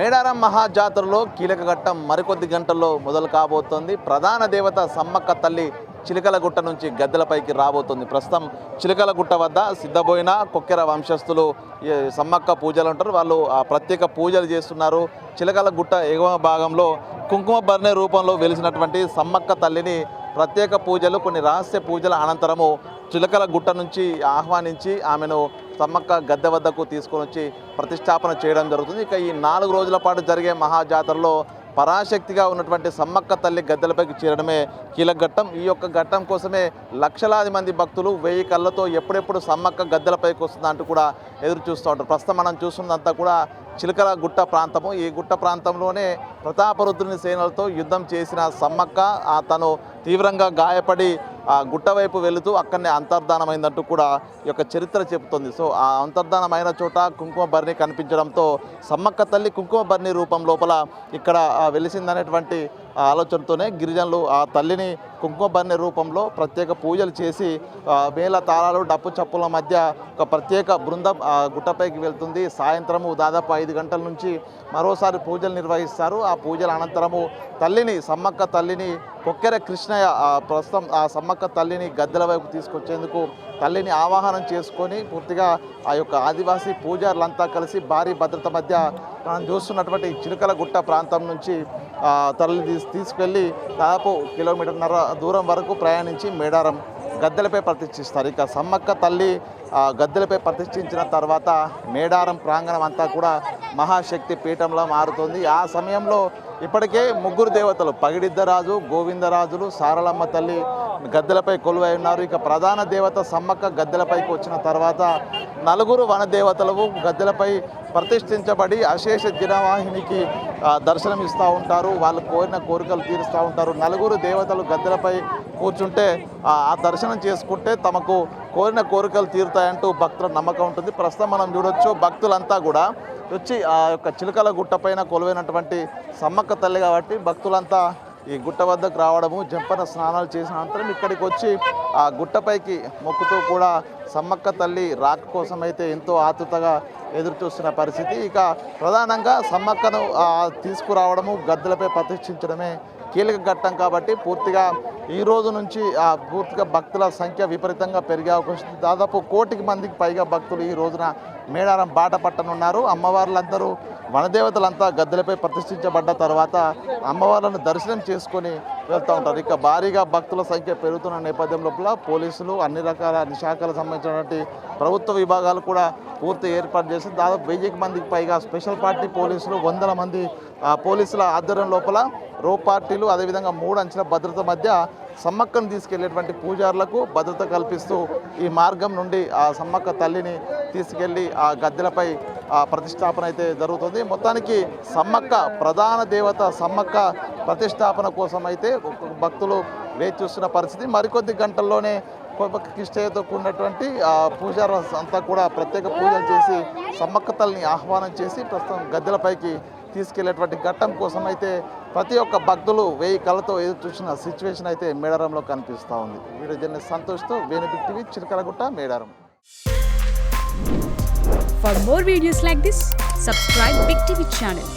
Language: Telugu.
మేడారం మహాజాతరలో కీలక ఘట్టం మరికొద్ది గంటల్లో మొదలు కాబోతోంది. ప్రధాన దేవత సమ్మక్క తల్లి చిలకలగుట్ట నుంచి గద్దెలపైకి రాబోతుంది. ప్రస్తుతం చిలకలగుట్ట వద్ద సిద్ధబోయిన కొక్కెర వంశస్థులు సమ్మక్క పూజలు అంటారు. వాళ్ళు ప్రత్యేక పూజలు చేస్తున్నారు. చిలకలగుట్ట ఎగువ భాగంలో కుంకుమ బర్ణె రూపంలో వెలిసినటువంటి సమ్మక్క తల్లిని ప్రత్యేక పూజలు, కొన్ని రహస్య పూజల అనంతరము చిలకలగుట్ట నుంచి ఆహ్వానించి ఆమెను సమ్మక్క గద్దె వద్దకు తీసుకొని వచ్చి ప్రతిష్టాపన చేయడం జరుగుతుంది. ఇక ఈ 4 రోజుల పాటు జరిగే మహాజాతరలో పరాశక్తిగా ఉన్నటువంటి సమ్మక్క తల్లి గద్దెలపైకి చేరడమే కీలక ఘట్టం. ఈ యొక్క ఘట్టం కోసమే లక్షలాది మంది భక్తులు 1000 కళ్ళతో ఎప్పుడెప్పుడు సమ్మక్క గద్దెలపైకి వస్తుందా అంటూ కూడా ఎదురు చూస్తూ ఉంటారు. ప్రస్తుతం మనం చూస్తున్నదంతా కూడా చిలకలగుట్ట ప్రాంతము. ఈ గుట్ట ప్రాంతంలోనే ప్రతాపరుద్రుని సేనలతో యుద్ధం చేసిన సమ్మక్క తను తీవ్రంగా గాయపడి ఆ గుట్ట వైపు వెళుతూ అక్కడనే అంతర్ధానమైందంటూ కూడా ఈ యొక్క చరిత్ర చెబుతుంది. సో ఆ అంతర్ధానమైన చోట కుంకుమ బర్ణి కనిపించడంతో సమ్మక్క తల్లి కుంకుమ బర్ణి రూపం లోపల ఇక్కడ వెలిసిందనేటువంటి ఆలోచనతోనే గిరిజనులు ఆ తల్లిని కుంకుమ బర్ణి రూపంలో ప్రత్యేక పూజలు చేసి మేళ తాళాలు డప్పు చప్పుల మధ్య ఒక ప్రత్యేక బృందం గుట్టపైకి వెళ్తుంది. సాయంత్రము దాదాపు 5 గంటల నుంచి మరోసారి పూజలు నిర్వహిస్తారు. ఆ పూజల అనంతరము తల్లిని సమ్మక్క తల్లిని కొక్కెర కృష్ణయ్య ప్రస్తుతం ఆ సమ్మక్క తల్లిని గద్దెల వైపు తీసుకొచ్చేందుకు తల్లిని ఆవాహనం చేసుకొని పూర్తిగా ఆ యొక్క ఆదివాసీ పూజారులంతా కలిసి భారీ భద్రత మధ్య మనం చూస్తున్నటువంటి చిలకలగుట్ట ప్రాంతం నుంచి తల్లి తీసుకెళ్ళి దాదాపు 1.5 కిలోమీటర్ల దూరం వరకు ప్రయాణించి మేడారం గద్దెలపై ప్రతిష్ఠిస్తారు. ఇక సమ్మక్క తల్లి గద్దెలపై ప్రతిష్ఠించిన తర్వాత మేడారం ప్రాంగణం అంతా కూడా మహాశక్తి పీఠంలో మారుతుంది. ఆ సమయంలో ఇప్పటికే 3 దేవతలు పగిడిద్దరాజు, గోవిందరాజులు, సారలమ్మ తల్లి గద్దెలపై కొలువై ఉన్నారు. ఇక ప్రధాన దేవత సమ్మక్క గద్దెలపైకి వచ్చిన తర్వాత 4 వనదేవతలు గద్దెలపై ప్రతిష్ఠించబడి అశేష జనవాహినికి దర్శనమిస్తూ ఉంటారు. వాళ్ళు కోరిన కోరికలు తీరుస్తూ ఉంటారు. 4 దేవతలు గద్దెలపై కూర్చుంటే ఆ దర్శనం చేసుకుంటే తమకు కోరిన కోరికలు తీరుతాయంటూ భక్తుల నమ్మకం ఉంటుంది. ప్రస్తుతం మనం చూడొచ్చు భక్తులంతా కూడా వచ్చి ఆ యొక్క చిలకలగుట్ట పైన కొలువైనటువంటి సమ్మక్క తల్లి కాబట్టి భక్తులంతా ఈ గుట్ట వద్దకు రావడము, జంపన స్నానాలు చేసిన అనంతరం ఇక్కడికి వచ్చి ఆ గుట్టపైకి మొక్కుతూ కూడా సమ్మక్క తల్లి రాక కోసం అయితే ఎంతో ఆతృతగా ఎదురు చూస్తున్న పరిస్థితి. ఇక ప్రధానంగా సమ్మక్కను తీసుకురావడము, గద్దెలపై ప్రతిష్ఠించడమే కీలక ఘట్టం కాబట్టి పూర్తిగా ఈ రోజు నుంచి పూర్తిగా భక్తుల సంఖ్య విపరీతంగా పెరిగే అవకాశం. దాదాపు 1 కోటి మందికి పైగా భక్తులు ఈ రోజున మేడారం బాట పట్టనున్నారు. అమ్మవార్లందరూ వనదేవతలంతా గద్దెలపై ప్రతిష్ఠించబడ్డ తర్వాత అమ్మవార్లను దర్శనం చేసుకొని వెళ్తూ ఉంటారు. ఇక భారీగా భక్తుల సంఖ్య పెరుగుతున్న నేపథ్యం లోపల పోలీసులు, అన్ని రకాల శాఖలకు సంబంధించినటువంటి ప్రభుత్వ విభాగాలు కూడా పూర్తి ఏర్పాటు చేసి దాదాపు 1000 మందికి పైగా స్పెషల్ పార్టీ పోలీసులు, 100 మంది పోలీసుల ఆధ్వర్యం లోపల రో పార్టీలు, అదేవిధంగా 3 అంచెల భద్రత మధ్య సమ్మక్కను తీసుకెళ్లేటువంటి పూజారులకు భద్రత కల్పిస్తూ ఈ మార్గం నుండి ఆ సమ్మక్క తల్లిని తీసుకెళ్లి ఆ గద్దెలపై ప్రతిష్టాపన అయితే జరుగుతుంది. మొత్తానికి సమ్మక్క ప్రధాన దేవత సమ్మక్క ప్రతిష్టాపన కోసం అయితే భక్తులు వేచి చూస్తున్న పరిస్థితి. మరికొద్ది గంటల్లోనే కిష్టయ్యతో కూడినటువంటి పూజారు అంతా కూడా ప్రత్యేక పూజలు చేసి సమ్మక్క తల్లిని ఆహ్వానం చేసి ప్రస్తుతం గద్దెలపైకి తీసుకెళ్లేటువంటి ఘట్టం కోసం అయితే ప్రతి ఒక్క భక్తులు 1000 కళ్ళతో ఎదురు చూసిన సిచ్యువేషన్ అయితే మేడారంలో కనిపిస్తూ ఉంది. వీడియో జర్నలిస్ట్ సంతోష్తో వేణుబిగ్ TV, Chilakalagutta, Medaram. For more videos like this, subscribe Big TV channel.